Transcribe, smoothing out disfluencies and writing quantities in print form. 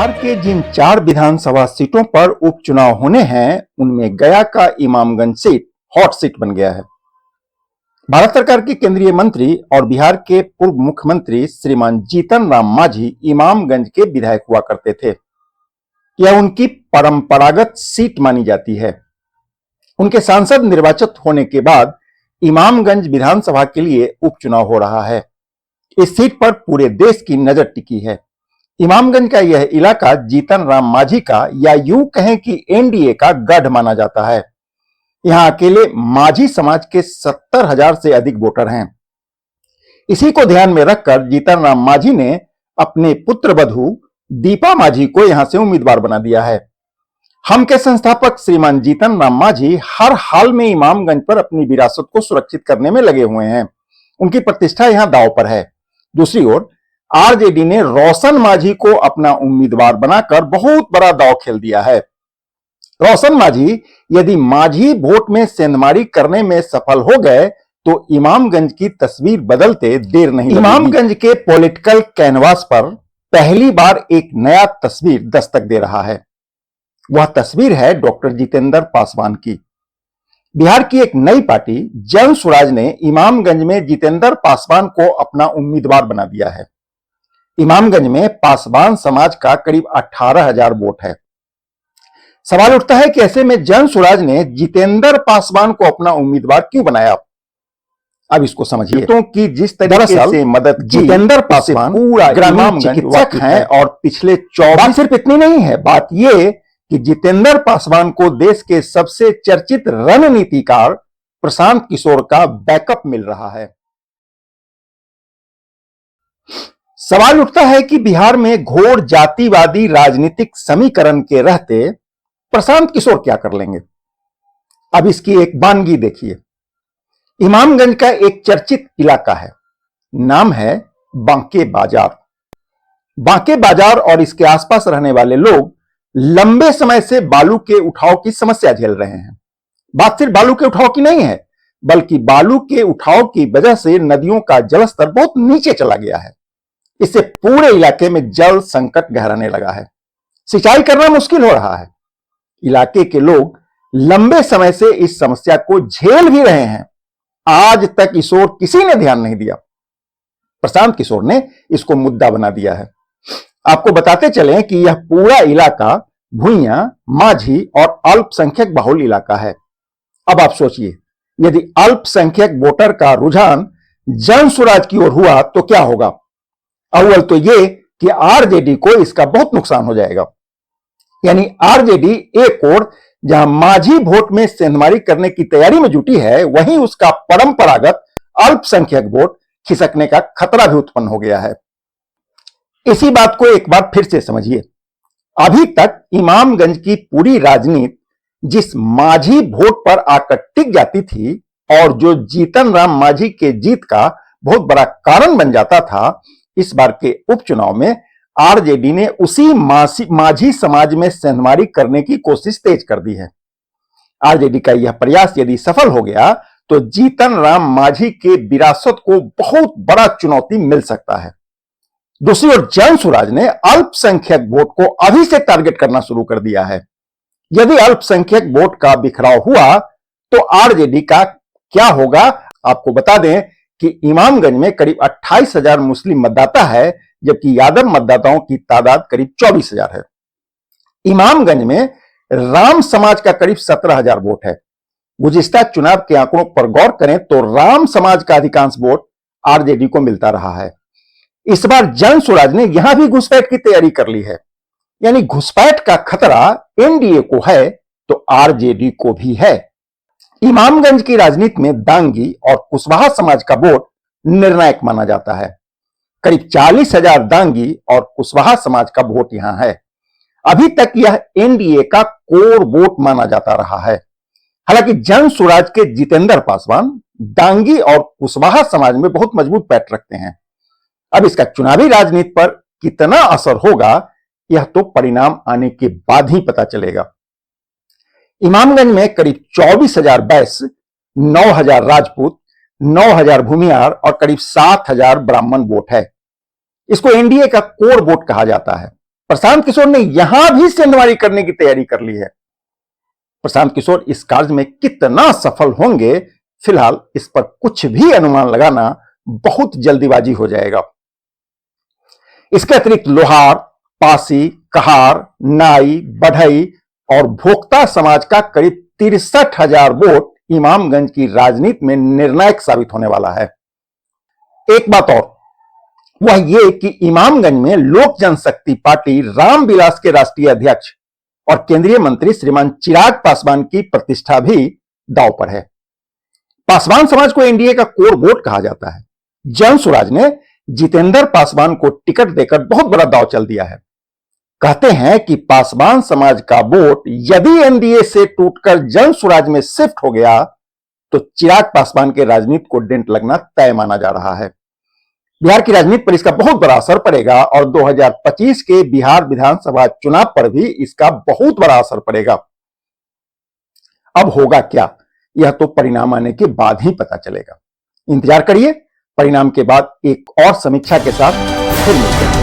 बिहार के जिन 4 विधानसभा सीटों पर उपचुनाव होने हैं, उनमें गया का इमामगंज सीट हॉट सीट बन गया है। भारत सरकार के केंद्रीय मंत्री और बिहार के पूर्व मुख्यमंत्री श्रीमान जीतन राम मांझी इमामगंज के विधायक हुआ करते थे। यह उनकी परंपरागत सीट मानी जाती है। उनके सांसद निर्वाचित होने के बाद इमामगंज विधानसभा के लिए उपचुनाव हो रहा है। इस सीट पर पूरे देश की नजर टिकी है। इमामगंज का यह इलाका जीतन राम मांझी का या यूं कहें कि एनडीए का गढ़ माना जाता है। यहां अकेले मांझी समाज के 70,000 से अधिक वोटर हैं। इसी को ध्यान में रखकर जीतन राम मांझी ने अपने पुत्र वधू दीपा मांझी को यहां से उम्मीदवार बना दिया है। हम के संस्थापक श्रीमान जीतन राम मांझी हर हाल में इमामगंज पर अपनी विरासत को सुरक्षित करने में लगे हुए हैं। उनकी प्रतिष्ठा यहां दांव पर है। दूसरी ओर आरजेडी ने रोशन मांझी को अपना उम्मीदवार बनाकर बहुत बड़ा दांव खेल दिया है। रोशन मांझी यदि मांझी वोट में सेंधमारी करने में सफल हो गए तो इमामगंज की तस्वीर बदलते देर नहीं। इमामगंज के पॉलिटिकल कैनवास पर पहली बार एक नया तस्वीर दस्तक दे रहा है। वह तस्वीर है डॉक्टर जितेंद्र पासवान की। बिहार की एक नई पार्टी जन स्वराज ने इमामगंज में जितेंद्र पासवान को अपना उम्मीदवार बना दिया है। इमामगंज में पासवान समाज का करीब 18,000 वोट है। सवाल उठता है कि ऐसे में जन स्वराज ने जितेंद्र पासवान को अपना उम्मीदवार क्यों बनाया। अब इसको समझिए तो कि जिस तरीके से मदद जितेंद्र पासवान पूरा ग्रामीण चिकित्सक हैं और पिछले 24 सिर्फ इतनी नहीं है, बात यह कि जितेंद्र पासवान को देश के सबसे चर्चित रणनीतिकार प्रशांत किशोर का बैकअप मिल रहा है। सवाल उठता है कि बिहार में घोर जातिवादी राजनीतिक समीकरण के रहते प्रशांत किशोर क्या कर लेंगे। अब इसकी एक वानगी देखिए। इमामगंज का एक चर्चित इलाका है, नाम है बांके बाजार। बांके बाजार और इसके आसपास रहने वाले लोग लंबे समय से बालू के उठाव की समस्या झेल रहे हैं। बात सिर्फ बालू के उठाव की नहीं है, बल्कि बालू के उठाव की वजह से नदियों का जलस्तर बहुत नीचे चला गया है। इससे पूरे इलाके में जल संकट गहराने लगा है। सिंचाई करना मुश्किल हो रहा है। इलाके के लोग लंबे समय से इस समस्या को झेल भी रहे हैं। आज तक इस ओर किसी ने ध्यान नहीं दिया। प्रशांत किशोर ने इसको मुद्दा बना दिया है। आपको बताते चलें कि यह पूरा इलाका भुइयां, मांझी और अल्पसंख्यक बहुल इलाका है। अब आप सोचिए, यदि अल्पसंख्यक वोटर का रुझान जन स्वराज की ओर हुआ तो क्या होगा। अव्वल तो यह कि आरजेडी को इसका बहुत नुकसान हो जाएगा। यानी आरजेडी एक ओर जहां मांझी वोट में सेंधमारी करने की तैयारी में जुटी है, वहीं उसका परंपरागत अल्पसंख्यक वोट खिसकने का खतरा भी उत्पन्न हो गया है। इसी बात को एक बार फिर से समझिए। अभी तक इमामगंज की पूरी राजनीति जिस मांझी वोट पर आकर टिक जाती थी और जो जीतन राम मांझी के जीत का बहुत बड़ा कारण बन जाता था, इस बार के उपचुनाव में आरजेडी ने उसी मांझी समाज में सेंधमारी करने की कोशिश तेज कर दी है। आरजेडी का यह प्रयास यदि सफल हो गया तो जीतन राम मांझी के विरासत को बहुत बड़ा चुनौती मिल सकता है। दूसरी ओर जन स्वराज ने अल्पसंख्यक वोट को अभी से टारगेट करना शुरू कर दिया है। यदि अल्पसंख्यक वोट का बिखराव हुआ तो आरजेडी का क्या होगा। आपको बता दें कि इमामगंज में करीब 28,000 मुस्लिम मतदाता है, जबकि यादव मतदाताओं की तादाद करीब 24,000 है। इमामगंज में राम समाज का करीब 17,000 वोट है। गुज़िश्ता चुनाव के आंकड़ों पर गौर करें तो राम समाज का अधिकांश वोट आरजेडी को मिलता रहा है। इस बार जन स्वराज ने यहां भी घुसपैठ की तैयारी कर ली है। यानी घुसपैठ का खतरा एनडीए को है तो आरजेडी को भी है। इमामगंज की राजनीति में दांगी और कुशवाहा समाज का वोट निर्णायक माना जाता है। करीब 40,000 दांगी और कुशवाहा समाज का वोट यहां है। अभी तक यह एनडीए का कोर वोट माना जाता रहा है। हालांकि जन स्वराज के जितेंद्र पासवान दांगी और कुशवाहा समाज में बहुत मजबूत पैठ रखते हैं। अब इसका चुनावी राजनीति पर कितना असर होगा, यह तो परिणाम आने के बाद ही पता चलेगा। इमामगंज में करीब 24,000 बैश्य, 9,000 राजपूत, 9,000 भूमिहार और करीब 7,000 ब्राह्मण वोट है। इसको एनडीए का कोर वोट कहा जाता है। प्रशांत किशोर ने यहां भी सेंधमारी करने की तैयारी कर ली है। प्रशांत किशोर इस कार्य में कितना सफल होंगे, फिलहाल इस पर कुछ भी अनुमान लगाना बहुत जल्दीबाजी हो जाएगा। इसके अतिरिक्त लोहार, पासी, कहार, नाई, बढ़ई और भोक्ता समाज का करीब 63,000 वोट इमामगंज की राजनीति में निर्णायक साबित होने वाला है। एक बात और, वह यह कि इमामगंज में लोक जनशक्ति पार्टी रामविलास के राष्ट्रीय अध्यक्ष और केंद्रीय मंत्री श्रीमान चिराग पासवान की प्रतिष्ठा भी दांव पर है। पासवान समाज को एनडीए का कोर वोट कहा जाता है। जन स्वराज ने जितेंद्र पासवान को टिकट देकर बहुत बड़ा दांव चल दिया है। कहते हैं कि पासवान समाज का वोट यदि एनडीए से टूटकर जन स्वराज में शिफ्ट हो गया तो चिराग पासवान के राजनीति को डेंट लगना तय माना जा रहा है। बिहार की राजनीति पर इसका बहुत बड़ा असर पड़ेगा और 2025 के बिहार विधानसभा चुनाव पर भी इसका बहुत बड़ा असर पड़ेगा। अब होगा क्या, यह तो परिणाम आने के बाद ही पता चलेगा। इंतजार करिए, परिणाम के बाद एक और समीक्षा के साथ फिर मिलते हैं।